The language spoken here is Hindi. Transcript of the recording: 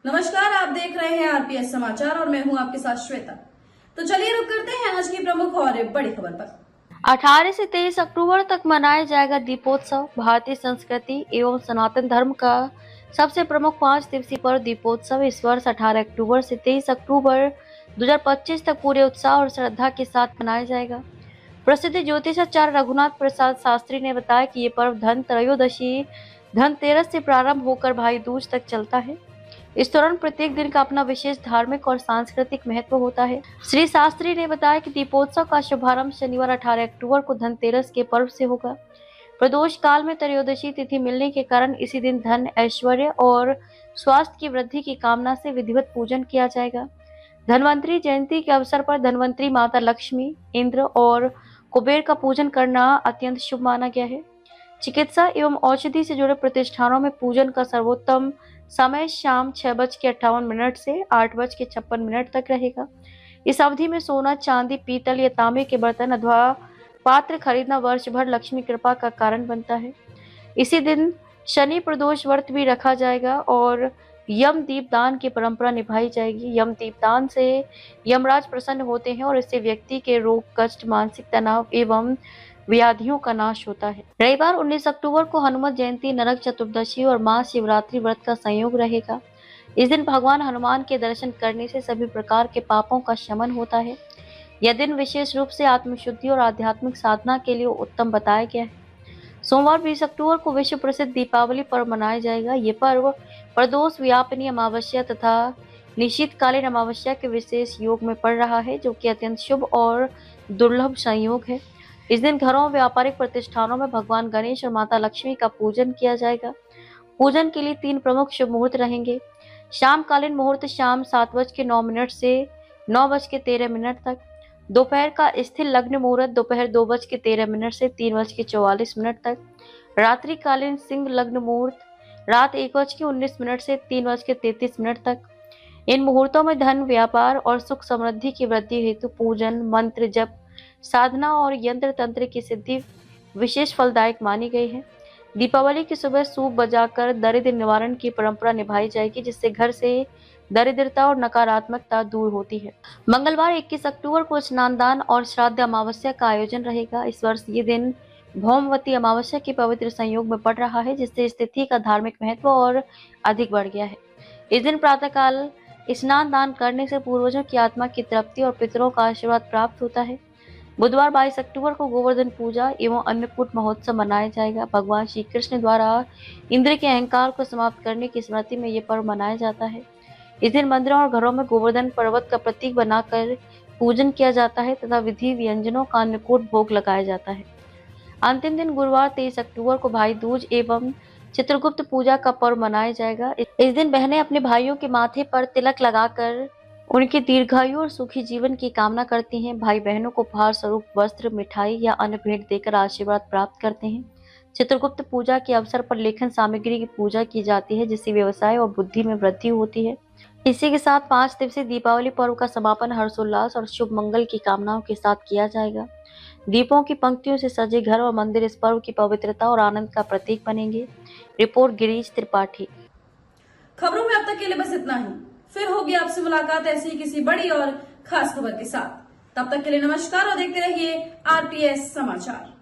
नमस्कार, आप देख रहे हैं आरपीएस समाचार और मैं हूं आपके साथ श्वेता। तो चलिए रुक करते हैं आज की प्रमुख और बड़ी खबर पर। 18 से 23 अक्टूबर तक मनाया जाएगा दीपोत्सव। भारतीय संस्कृति एवं सनातन धर्म का सबसे प्रमुख 5 दिवसीय पर्व दीपोत्सव इस वर्ष 18 अक्टूबर से 23 अक्टूबर 2025 तक पूरे उत्साह और श्रद्धा के साथ मनाया जाएगा। प्रसिद्ध ज्योतिषाचार्य रघुनाथ प्रसाद शास्त्री ने बताया कि ये पर्व धन त्रयोदशी धनतेरस से प्रारंभ होकर भाई दूज तक चलता है। इस दौरान प्रत्येक दिन का अपना विशेष धार्मिक और सांस्कृतिक महत्व होता है। श्री शास्त्री ने बताया कि दीपोत्सव का शुभारंभ शनिवार 18 अक्टूबर को धनतेरस के पर्व से होगा। प्रदोष काल में त्रयोदशी तिथि मिलने के कारण इसी दिन धन, ऐश्वर्य और स्वास्थ्य की वृद्धि की कामना से विधिवत पूजन किया जाएगा। धन्वंतरी जयंती के अवसर पर धन्वंतरी माता लक्ष्मी, इंद्र और कुबेर का पूजन करना अत्यंत शुभ माना गया है। चिकित्सा एवं औषधि से जुड़े प्रतिष्ठानों में पूजन का सर्वोत्तम समय शाम 6:58 से 8:56 तक रहेगा। इस अवधि में सोना, चांदी, पीतल या तांबे के बर्तन अथवा पात्र खरीदना वर्ष भर लक्ष्मी कृपा का कारण बनता है। इसी दिन शनि प्रदोष व्रत भी रखा जाएगा और यम दीपदान की परंपरा निभाई जाएगी। यम दीपदान से यमराज प्रसन्न होते हैं और इससे व्यक्ति के रोग, कष्ट, मानसिक तनाव एवं व्याधियों का नाश होता है। रविवार 19 अक्टूबर को हनुमत जयंती, नरक चतुर्दशी और महाशिवरात्रि व्रत का संयोग रहेगा। इस दिन भगवान हनुमान के दर्शन करने से सभी प्रकार के पापों का शमन होता है। यह दिन विशेष रूप से आत्मशुद्धि और आध्यात्मिक साधना के लिए उत्तम बताया गया है। सोमवार 20 अक्टूबर को विश्व प्रसिद्ध दीपावली पर्व मनाया जाएगा। ये पर्व प्रदोष व्यापिनी अमावस्या तथा निशीतकालीन अमावस्या के विशेष योग में पड़ रहा है, जो कि अत्यंत शुभ और दुर्लभ संयोग है। इस दिन घरों, व्यापारिक प्रतिष्ठानों में भगवान गणेश और माता लक्ष्मी का पूजन किया जाएगा। पूजन के लिए 3 प्रमुख शुभ मुहूर्त रहेंगे। शामकालीन मुहूर्त शाम 7:09 से 9:13 तक। दोपहर का स्थिर लग्न मुहूर्त दोपहर 2:13 से 3:44 तक। रात्रिकालीन सिंह लग्न मुहूर्त रात 1:19 से 3:33 तक। इन मुहूर्तों में धन, व्यापार और सुख समृद्धि की वृद्धि हेतु पूजन, मंत्र जप, साधना और यंत्र तंत्र की सिद्धि विशेष फलदायक मानी गई है। दीपावली की सुबह सूप बजाकर दरिद्र निवारण की परंपरा निभाई जाएगी, जिससे घर से दरिद्रता और नकारात्मकता दूर होती है। मंगलवार 21 अक्टूबर को स्नानदान और श्राद्ध अमावस्या का आयोजन रहेगा। इस वर्ष ये दिन भौमवती अमावस्या के पवित्र संयोग में पड़ रहा है, जिससे इस तिथि का धार्मिक महत्व और अधिक बढ़ गया है। इस दिन प्रातःकाल स्नान दान करने से पूर्वजों की आत्मा की तृप्ति और पितरों का आशीर्वाद प्राप्त होता है। बुधवार 22 अक्टूबर को गोवर्धन पूजा एवं अन्नकूट महोत्सव मनाया जाएगा। भगवान श्री कृष्ण द्वारा इंद्र के अहंकार को समाप्त करने की स्मृति में ये पर्व मनाया जाता है। इस दिन मंदिरों और घरों में गोवर्धन पर्वत का प्रतीक बनाकर पूजन किया जाता है तथा विधि व्यंजनों का अन्नकूट भोग लगाया जाता है। अंतिम दिन गुरुवार 23 अक्टूबर को भाई दूज एवं चित्रगुप्त पूजा का पर्व मनाया जाएगा। इस दिन बहनें अपने भाइयों के माथे पर तिलक लगाकर उनके दीर्घायु और सुखी जीवन की कामना करती हैं। भाई बहनों को उपहार स्वरूप वस्त्र, मिठाई या अन्य भेंट देकर आशीर्वाद प्राप्त करते हैं। चित्रगुप्त पूजा के अवसर पर लेखन सामग्री की पूजा की जाती है, जिससे व्यवसाय और बुद्धि में वृद्धि होती है। इसी के साथ 5 दिवसीय दीपावली पर्व का समापन हर्षोल्लास और शुभ मंगल की कामनाओं के साथ किया जाएगा। दीपों की पंक्तियों से सजे घर और मंदिर इस पर्व की पवित्रता और आनंद का प्रतीक बनेंगे। रिपोर्ट गिरीश त्रिपाठी। खबरों में अब तक के लिए बस इतना ही। फिर होगी आपसे मुलाकात ऐसी ही किसी बड़ी और खास खबर के साथ। तब तक के लिए नमस्कार और देखते रहिए आरपीएस समाचार।